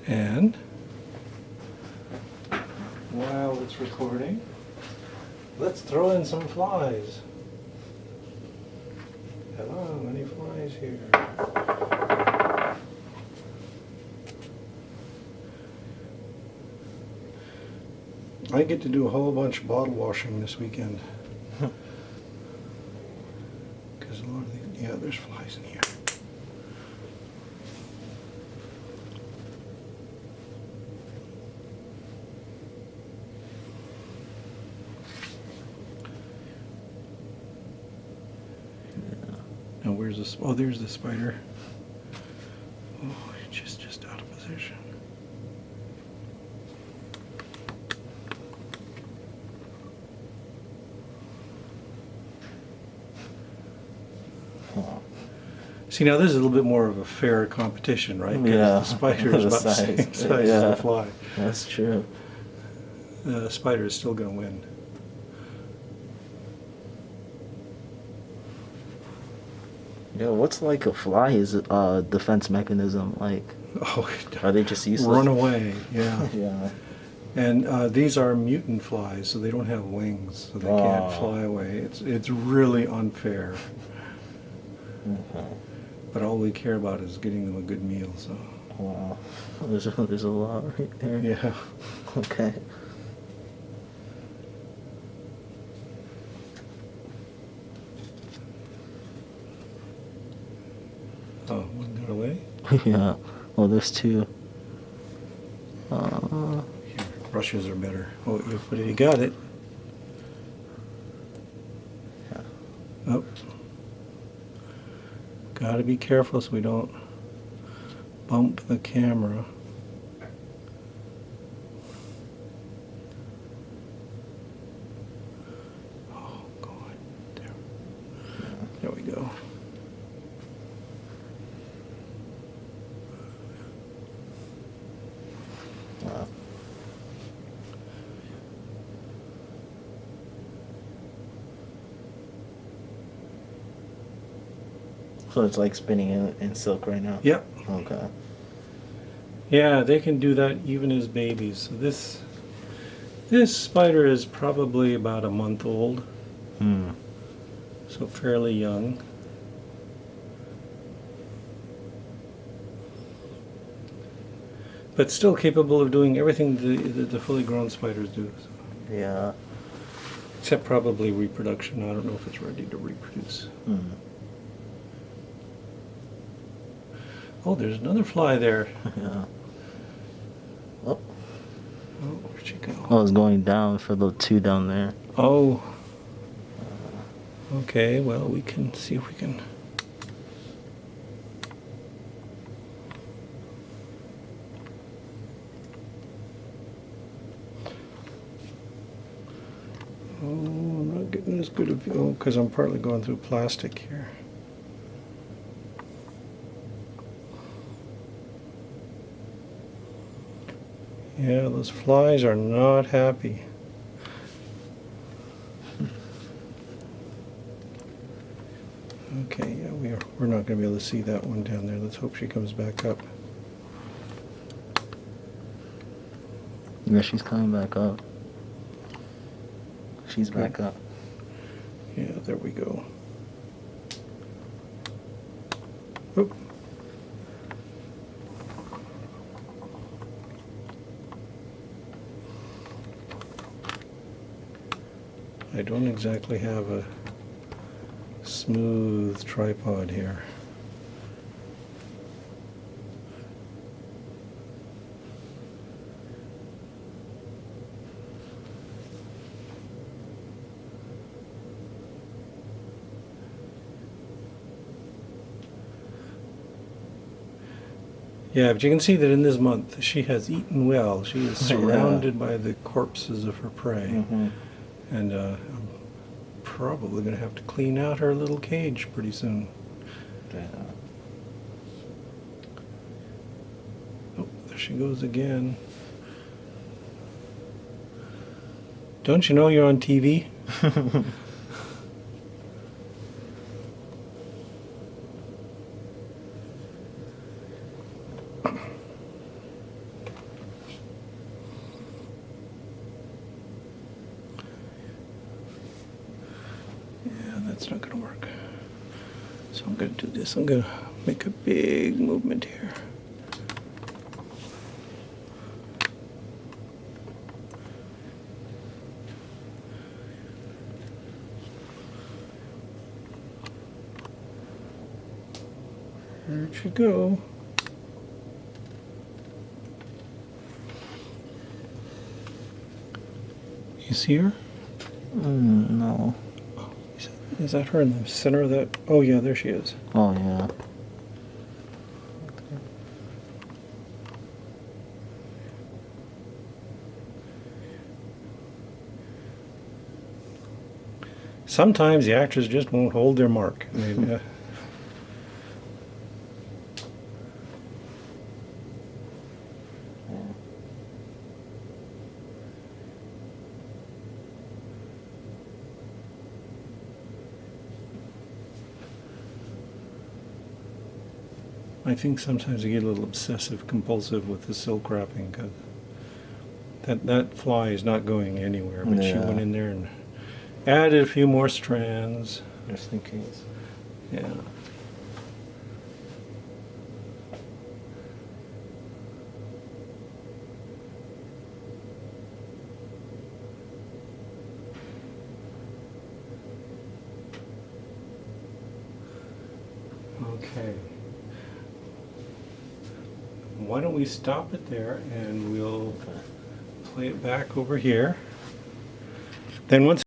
And while it's recording, let's throw in some flies. Hello, any flies here? I get to do a whole bunch of bottle washing this weekend. Because a lot of these, yeah, there's flies in here. Now where's this? Oh, there's the spider. Oh, it's just out of position. See, now this is a little bit more of a fair competition, right? Yeah. The spider is about the same size as the fly. That's true. The spider is still going to win. Yeah, what's like a fly's defense mechanism? Like, Oh, are they just useless? run away, yeah. Yeah. And these are mutant flies, so they don't have wings, so they can't fly away. It's really unfair. But all we care about is getting them a good meal. So. Wow. There's a lot right there. Yeah. Okay. Oh, one got away. Yeah. Well, there's two. Here, brushes are better. Oh, you got it. Yeah. Oh. Got to be careful so we don't bump the camera. Oh, God. There we go. Wow. So it's like spinning in silk right now? Yep. Okay. Yeah, they can do that even as babies. So this spider is probably about a month old. So fairly young. But still capable of doing everything the fully grown spiders do. So. Yeah. Except probably reproduction. I don't know if it's ready to reproduce. Oh, there's another fly there. Yeah. Oh. Oh, where'd she go? Oh, it's going down for the two down there. Oh. Okay, well, we can see if we can. Oh, I'm not getting as good a view because I'm partly going through plastic here. Yeah, those flies are not happy. Okay, yeah, we're not going to be able to see that one down there. Let's hope she comes back up. Yeah, she's coming back up. She's back up. Yeah, there we go. Oop. I don't exactly have a smooth tripod here. Yeah, but you can see that in this month she has eaten well. She is surrounded by the corpses of her prey. And I'm probably going to have to clean out her little cage pretty soon. Oh, there she goes again. Don't you know you're on TV? that's not going to work. So I'm going to do this. I'm going to make a big movement here. There it should go. You see her? No. Is that her in the center of that? Oh yeah, there she is. Oh, yeah. Sometimes the actors just won't hold their mark. I think sometimes I get a little obsessive compulsive with the silk wrapping because that fly is not going anywhere, but she went in there and added a few more strands. Just in case. Yeah. Okay. Why don't we stop it there and we'll play it back over here. Then once